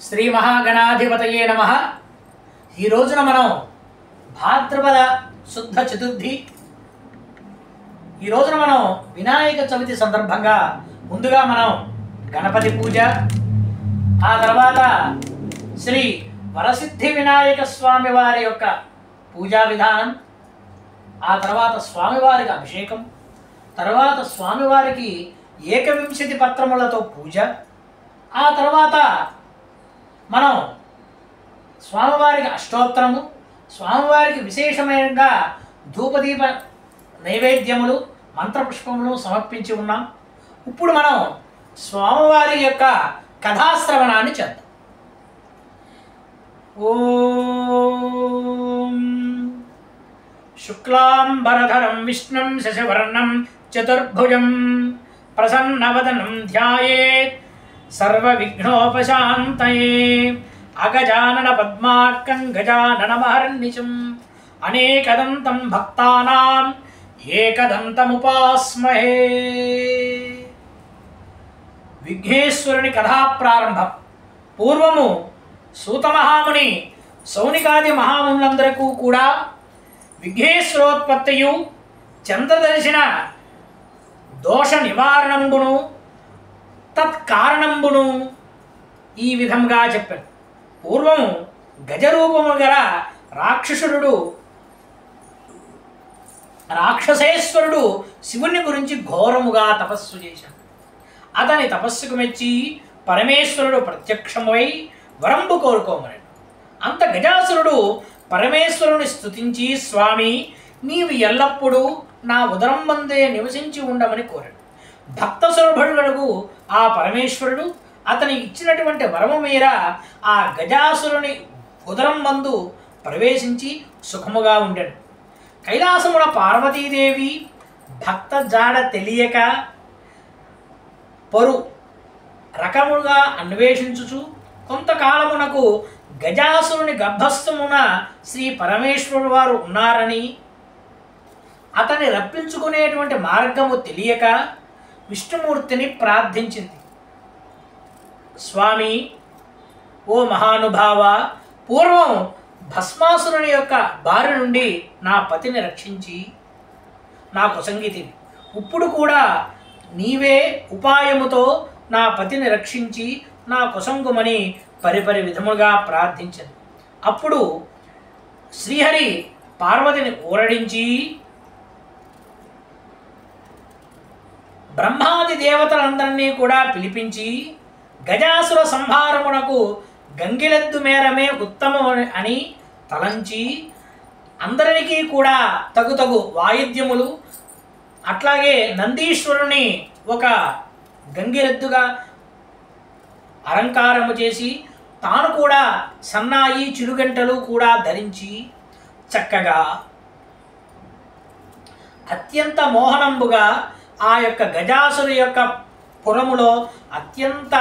శ్రీ మహాగణాధిపతయే నమః. ఈ రోజున మనం భాద్రపద శుద్ధ చతుర్థి. ఈ రోజున మనం వినాయక చవితి సందర్భంగా ముందుగా మనం గణపతి పూజ, ఆ తర్వాత శ్రీ వరసిద్ధి వినాయక స్వామి వారి యొక్క పూజా విధానం, ఆ తర్వాత స్వామివారికి అభిషేకం, తర్వాత స్వామివారికి ఏకవింశతి పత్రములతో పూజ, ఆ తర్వాత మనం స్వామివారికి అష్టోత్తరము, స్వామివారికి విశేషమైనగా ధూపదీప నైవేద్యములు, మంత్రపుష్పములు సమర్పించి ఉన్నాం. ఇప్పుడు మనం స్వామివారి యొక్క కథాశ్రవణాన్ని చేద్దాం. ఓం శుక్లాంబరధరం విష్ణుం శశివర్ణం చతుర్భుజం ప్రసన్నవదనం ధ్యాయేత్ సర్వవిఘ్నోపశాంతయే. అగజానన పద్మార్కం గజాననమహర్నిశం అనేకదంతం భక్తానాం ఏకదంతముపాస్మహే. విఘ్నేశ్వరుని కథా ప్రారంభం. పూర్వము సూతమహాముని సౌనికాది మహామునులందరికీ కూడా విఘ్నేశ్వరోత్పత్తియు చంద్రదర్శన దోష నివారణంబును తత్కారణంబును ఈ విధంగా చెప్పాడు. పూర్వం గజరూపము గల రాక్షసేశ్వరుడు శివుని గురించి ఘోరముగా తపస్సు చేశాడు. అతని తపస్సుకు మెచ్చి పరమేశ్వరుడు ప్రత్యక్షమై వరంబు కోరుకోమన్నాడు. అంత గజాసురుడు పరమేశ్వరుని స్తుతించి, స్వామి నీవు ఎల్లప్పుడూ నా ఉదరం మందే నివసించి ఉండమని కోరాడు. భక్త సులభుడులకు ఆ పరమేశ్వరుడు అతని ఇచ్చినటువంటి వరము మేర ఆ గజాసురుని ఉదరం మందు ప్రవేశించి సుఖముగా ఉండాడు. కైలాసమున పార్వతీదేవి భక్త జాడ తెలియక పరు రకముగా అన్వేషించుచు కొంతకాలమునకు గజాసురుని గర్భస్థమున శ్రీ పరమేశ్వరుడు వారు ఉన్నారని అతన్ని రప్పించుకునేటువంటి మార్గము తెలియక విష్ణుమూర్తిని ప్రార్థించింది. స్వామి, ఓ మహానుభావ, పూర్వం భస్మాసురుని యొక్క బారి నుండి నా పతిని రక్షించి నాకు సంగీతివి. ఇప్పుడు కూడా నీవే ఉపాయముతో నా పతిని రక్షించి నా కొసంగుమని పరిపరి విధముగా ప్రార్థించింది. అప్పుడు శ్రీహరి పార్వతిని ఊరడించి బ్రహ్మాది దేవతలందరినీ కూడా పిలిపించి గజాసుర సంహారమునకు గంగిలెద్దు మేరమే ఉత్తమం అని తలంచి అందరికీ కూడా తగు వాయిద్యములు, అట్లాగే నందీశ్వరుని ఒక గంగిరెద్దుగా అలంకారము చేసి తాను కూడా సన్నాయి చిరుగంటలు కూడా ధరించి చక్కగా అత్యంత మోహనంబుగా ఆ యొక్క గజాసురు యొక్క పురములో అత్యంత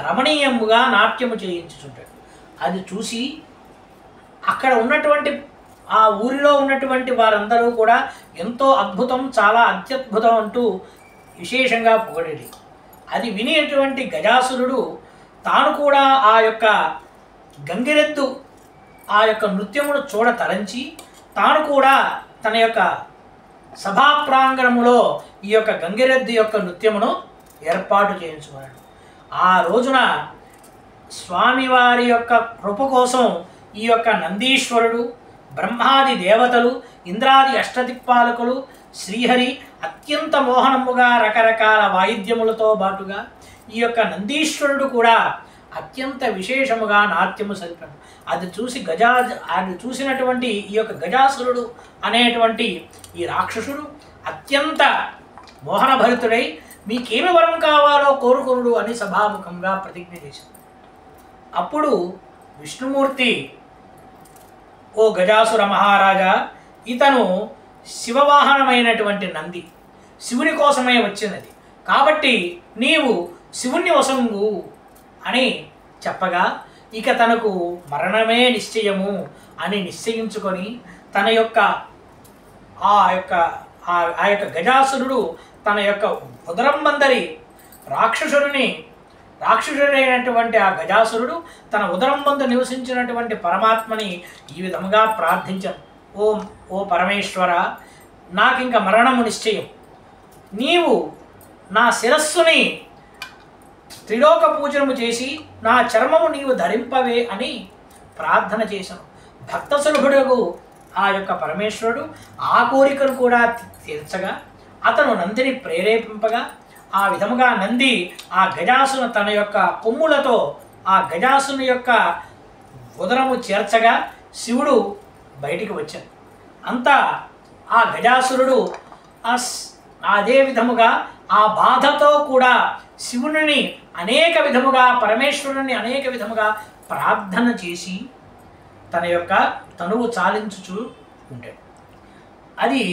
రమణీయముగా నాట్యము చేయించుచుంటాడు. అది చూసి అక్కడ ఉన్నటువంటి ఆ ఊరిలో ఉన్నటువంటి వారందరూ కూడా ఎంతో అద్భుతం, చాలా అత్యద్భుతం అంటూ విశేషంగా పొగిడేది. అది వినేటువంటి గజాసురుడు తాను కూడా ఆ యొక్క గంగిరెద్దు ఆ యొక్క నృత్యమును చూడ తలంచి తాను కూడా తన యొక్క సభా ప్రాంగణములో ఈ యొక్క గంగిరెద్దు యొక్క నృత్యమును ఏర్పాటు చేయించుకున్నాడు. ఆ రోజున స్వామివారి యొక్క కృప కోసం ఈ యొక్క నందీశ్వరుడు, బ్రహ్మాది దేవతలు, ఇంద్రాది అష్టదిక్పాలకులు, శ్రీహరి అత్యంత మోహనముగా రకరకాల వాయిద్యములతో బాటుగా ఈ యొక్క నందీశ్వరుడు కూడా అత్యంత విశేషముగా నాట్యము సరిపాడు. అది చూసినటువంటి ఈ యొక్క గజాసురుడు అనేటువంటి ఈ రాక్షసుడు అత్యంత మోహనభరితుడై మీకేమి వరం కావాలో కోరుకురుడు అని సభాముఖంగా ప్రతిజ్ఞ చేశాడు. అప్పుడు విష్ణుమూర్తి, ఓ గజాసుర మహారాజా, ఇతను శివవాహనమైనటువంటి నంది, శివుని కోసమే వచ్చినది, కాబట్టి నీవు శివుని వసంగు అని చెప్పగా ఇక తనకు మరణమే నిశ్చయము అని నిశ్చయించుకొని తన యొక్క ఆ యొక్క గజాసురుడు తన యొక్క ఉదరంబందరి రాక్షసుడైనటువంటి ఆ గజాసురుడు తన ఉదరం బందు నివసించినటువంటి పరమాత్మని ఈ విధముగా ప్రార్థించాను. ఓ పరమేశ్వర, నాకింక మరణము నిశ్చయం. నీవు నా శిరస్సుని త్రిలోక పూజనము చేసి నా చర్మము నీవు ధరింపవే అని ప్రార్థన చేశాను. భక్త సులభుడకు ఆ యొక్క పరమేశ్వరుడు ఆ కోరికను కూడా తీర్చగా అతను నందిని ప్రేరేపింపగా ఆ విధముగా నంది ఆ గజాసును తన యొక్క కొమ్ములతో ఆ గజాసుని యొక్క ఉదరము చేర్చగా శివుడు బయటికి వచ్చాడు. అంతా ఆ గజాసురుడు అదే విధముగా ఆ బాధతో కూడా శివుని అనేక విధముగా పరమేశ్వరుని అనేక విధముగా ప్రార్థన చేసి తన యొక్క తనువు చాలించుచూ ఉంటాడు. అది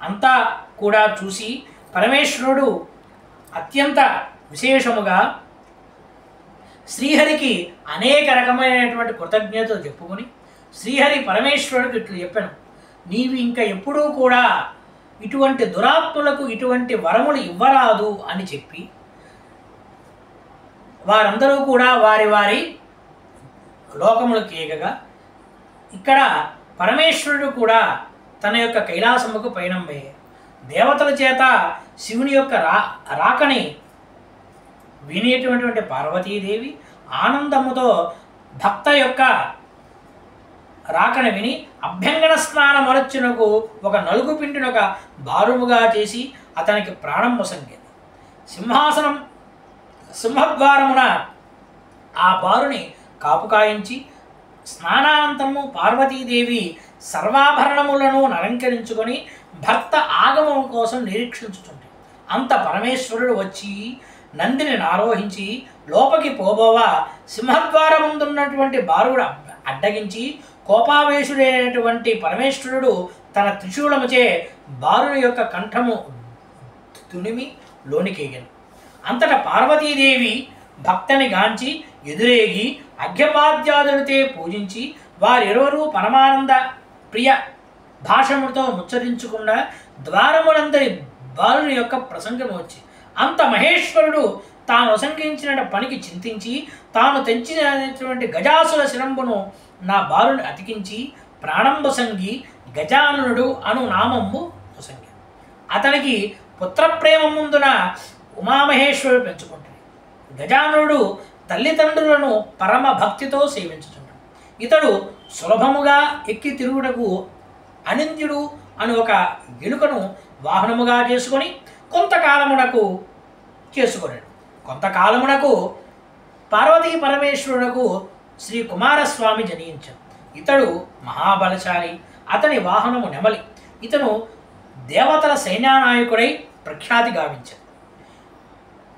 అంతా కూడా చూసి పరమేశ్వరుడు అత్యంత విశేషముగా శ్రీహరికి అనేక రకమైనటువంటి కృతజ్ఞతలు చెప్పుకొని శ్రీహరి పరమేశ్వరుడికి ఇట్లు చెప్పాను, నీవు ఇంకా ఎప్పుడూ కూడా ఇటువంటి దురాత్ములకు ఇటువంటి వరములు ఇవ్వరాదు అని చెప్పి వారందరూ కూడా వారి వారి లోకములకు ఏగగా ఇక్కడ పరమేశ్వరుడు కూడా తన యొక్క కైలాసముకు పయనంబే దేవతల చేత శివుని యొక్క రాకని వినేటువంటి పార్వతీదేవి ఆనందముతో భక్త యొక్క రాకని విని అభ్యంగన స్నాన మరచునకు ఒక నలుగు పిండిని ఒక బారుముగా చేసి అతనికి ప్రాణం మొసంగేది. సింహద్వారమున ఆ బారుని కాపుకాయించి స్నానానంతరము పార్వతీదేవి సర్వాభరణములను అలంకరించుకొని భర్త ఆగమము కోసం నిరీక్షించుతుంది. అంత పరమేశ్వరుడు వచ్చి నందిని ఆరోహించి లోపలికి పోబోవా సింహద్వారముందున్నటువంటి బారుడు అడ్డగించి కోపావేశుడైనటువంటి పరమేశ్వరుడు తన త్రిశూలముచే బారుని యొక్క కంఠము తునిమి లోనికేయను. అంతటా పార్వతీదేవి భక్తని గాంచి ఎదురేగి అర్ఘ్యపాద్యాదులతో పూజించి వారిరువురు పరమానంద ప్రియ భాషముతో ముచ్చరించకుండా ద్వారములందరి బాలుని యొక్క ప్రసంగం వచ్చి అంత మహేశ్వరుడు తాను అసంగించిన పనికి చింతించి తాను తెంచినటువంటి గజాసుల శిరంబును నా బాలుని అతికించి ప్రాణంబసంగి గజాననుడు అను నామము ముసంగి. అతనికి పుత్రప్రేమ ముందున ఉమామహేశ్వరుడు పెంచుకుంటాడు. గజానుడు తల్లిదండ్రులను పరమ భక్తితో సేవించుతున్నాడు. ఇతడు సులభముగా ఎక్కి తిరుగుటకు అనింద్యుడు అని ఒక ఎలుకను వాహనముగా చేసుకొని కొంతకాలమునకు పార్వతీ పరమేశ్వరునకు శ్రీ కుమారస్వామి జనించాడు. ఇతడు మహాబలశాలి. అతని వాహనము నెమలి. ఇతను దేవతల సైన్యానాయకుడై ప్రఖ్యాతి గావించాడు.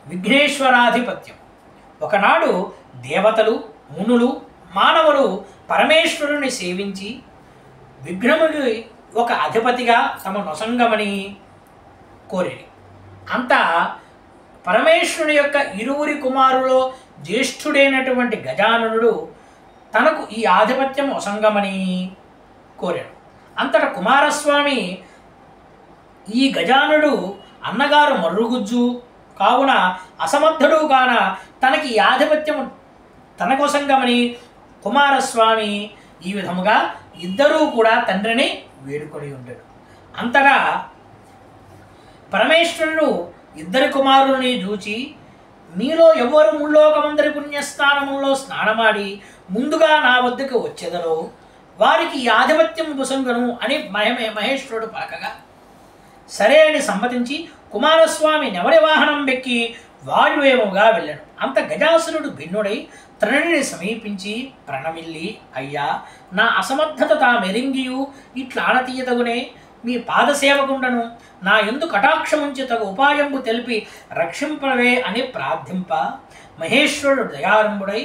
విఘ్నేశ్వరాధిపత్యం. ఒకనాడు దేవతలు మునులు మానవులు పరమేశ్వరుని సేవించి విఘ్నముకి ఒక అధిపతిగా తమ నొసంగమని కోరిరి. అంతా పరమేశ్వరుని యొక్క ఇరువురి కుమారులో జ్యేష్ఠుడైనటువంటి గజాననుడు తనకు ఈ ఆధిపత్యం ఒసంగమని కోరాడు. అంతటా కుమారస్వామి ఈ గజానుడు అన్నగారు మర్రుగుజ్జు కావున అసమర్థుడు కాన తనకి ఈ ఆధిపత్యము తనకొసంగమని కుమారస్వామి ఈ విధముగా ఇద్దరూ కూడా తండ్రిని వేడుకొని ఉంటాడు. అంతటా పరమేశ్వరుడు ఇద్దరి కుమారుని చూచి మీలో ఎవరు ముల్లోకమందరి పుణ్యస్థానములో స్నానమాడి ముందుగా నా వద్దకు వచ్చెదరో వారికి ఈ ఆధిపత్యం పుసంగను అని మహేశ్వరుడు పలకగా సరే అని సమ్మతించి కుమారస్వామి నెవరి వాహనం వెక్కి వాయువేముగా వెళ్ళాడు. అంత గజాసురుడు భిన్నుడై త్రణిని సమీపించి ప్రణమిల్లి, అయ్యా, నా అసమర్థత తా మెరింగియు ఇట్లానతీయతగునే మీ పాదసేవకుండను నా ఎందు కటాక్షముంచి తగు ఉపాయంబు తెలిపి రక్షింపవే అని ప్రార్థింప మహేశ్వరుడు దయారంభుడై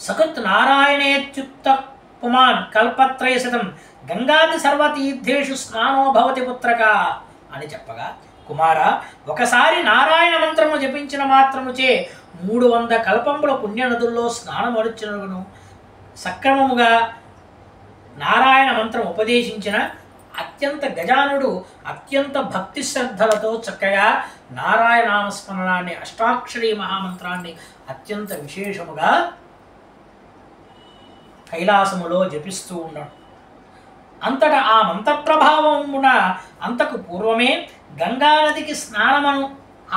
సకత్ నారాయణేత్యుక్త పుమాన్ కల్పత్రయశతం గంగాది సర్వతీర్థేషు స్నానో భవతి పుత్రక అని చెప్పగా, కుమార, ఒకసారి నారాయణ మంత్రము జపించిన మాత్రముచే 300 కల్పంబుల పుణ్యనదుల్లో స్నానమరుచునను సక్రమముగా నారాయణ మంత్రం ఉపదేశించిన అత్యంత గజానుడు అత్యంత భక్తి శ్రద్ధలతో చక్కగా నారాయణామస్మరణాన్ని అష్టాక్షరీ మహామంత్రాన్ని అత్యంత విశేషముగా కైలాసములో జపిస్తూ ఉన్నాడు. అంతటా ఆ మంత్రప్రభావమున అంతకు పూర్వమే గంగానదికి స్నానమును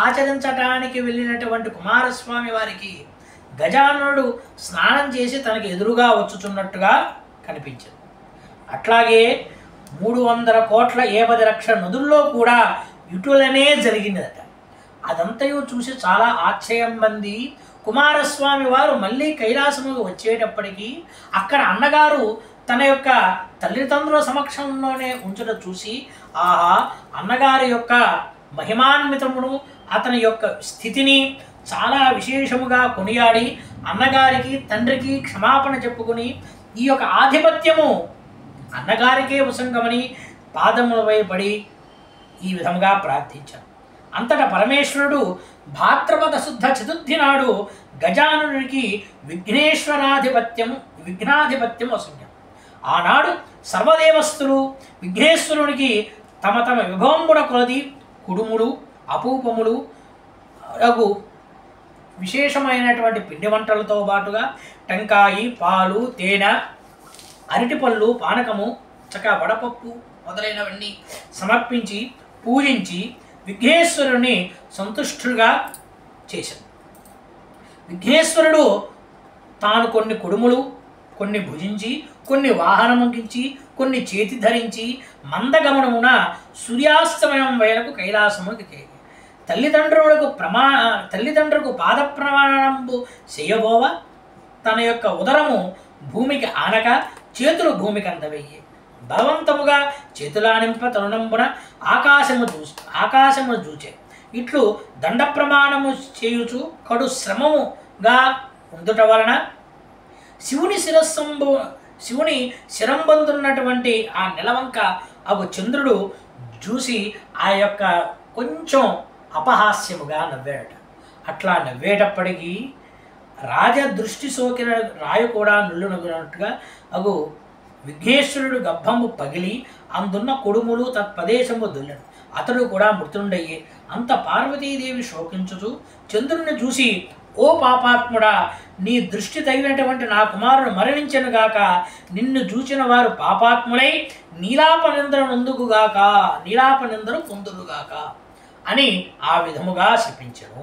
ఆచరించటానికి వెళ్ళినటువంటి కుమారస్వామి వారికి గజాననుడు స్నానం చేసి తనకి ఎదురుగా వచ్చుచున్నట్టుగా కనిపించింది. అట్లాగే 300 కోట్ల 50 లక్షల నదుల్లో కూడా ఇటులనే జరిగినదట. అదంతయు చూసి చాలా ఆశ్చర్యం మంది. కుమారస్వామి వారు మళ్ళీ కైలాసముకు వచ్చేటప్పటికీ అక్కడ అన్నగారు తన యొక్క తల్లిదండ్రుల సమక్షంలోనే ఉంచడం చూసి ఆహా, అన్నగారి యొక్క మహిమాన్వితమును అతని యొక్క స్థితిని చాలా విశేషముగా కొనియాడి అన్నగారికి తండ్రికి క్షమాపణ చెప్పుకుని ఈ యొక్క ఆధిపత్యము అన్నగారికే వసంగమని పాదములపై పడి ఈ విధముగా ప్రార్థించారు. అంతటా పరమేశ్వరుడు భాద్రపద శుద్ధ చతుర్థి నాడు గజానుడికి విఘ్నాధిపత్యం వసంగం. ఆనాడు సర్వదేవస్థులు విఘ్నేశ్వరునికి తమ తమ విభవమున కొలది కుడుములు అపూపములు రఘు విశేషమైనటువంటి పిండి వంటలతో పాటుగా టెంకాయి, పాలు, తేనె, అరటిపళ్ళు, పానకము, చక్క వడపప్పు మొదలైనవన్నీ సమర్పించి పూజించి విఘ్నేశ్వరుని సంతుష్టుగా చేశాడు. విఘ్నేశ్వరుడు తాను కొన్ని కుడుములు కొన్ని భుజించి కొన్ని వాహనముగించి కొన్ని చేతి ధరించి మందగమనమున సూర్యాస్తమయం వేళకు కైలాసముకి చేరి తల్లిదండ్రులకు పాద ప్రమాణంబు చేయబోవ తన యొక్క ఉదరము భూమికి ఆనక చేతులు భూమికి అందవయ్యే బలవంతముగా చేతులానింప తరుణంబున ఆకాశము చూచే ఇట్లు దండ ప్రమాణము చేయుచు కడు శ్రమముగా ఉండుట వలన శివుని శిరంబందున్నటువంటి ఆ నెలవంక అగు చంద్రుడు చూసి ఆ యొక్క కొంచెం అపహాస్యముగా నవ్వాడట. అట్లా నవ్వేటప్పటికీ రాజదృష్టి సోకిన రాయు కూడా నుల్లునగునట్టుగా అగు విఘ్నేశ్వరుడు గర్భము పగిలి అందున్న కొడుములు తత్ప్రదేశము దొల్లెను. అతడు కూడా మృతుండయ్యే. అంత పార్వతీదేవి శోకించుచు చంద్రుని చూసి ఓ పాపాత్ముడా, నీ దృష్టి తగినటువంటి నా కుమారుడు మరణించనుగాక, నిన్ను చూచిన వారు పాపాత్ములై నీలాపనిందరు పొందురుగాక అని ఆ విధముగా శపించెను.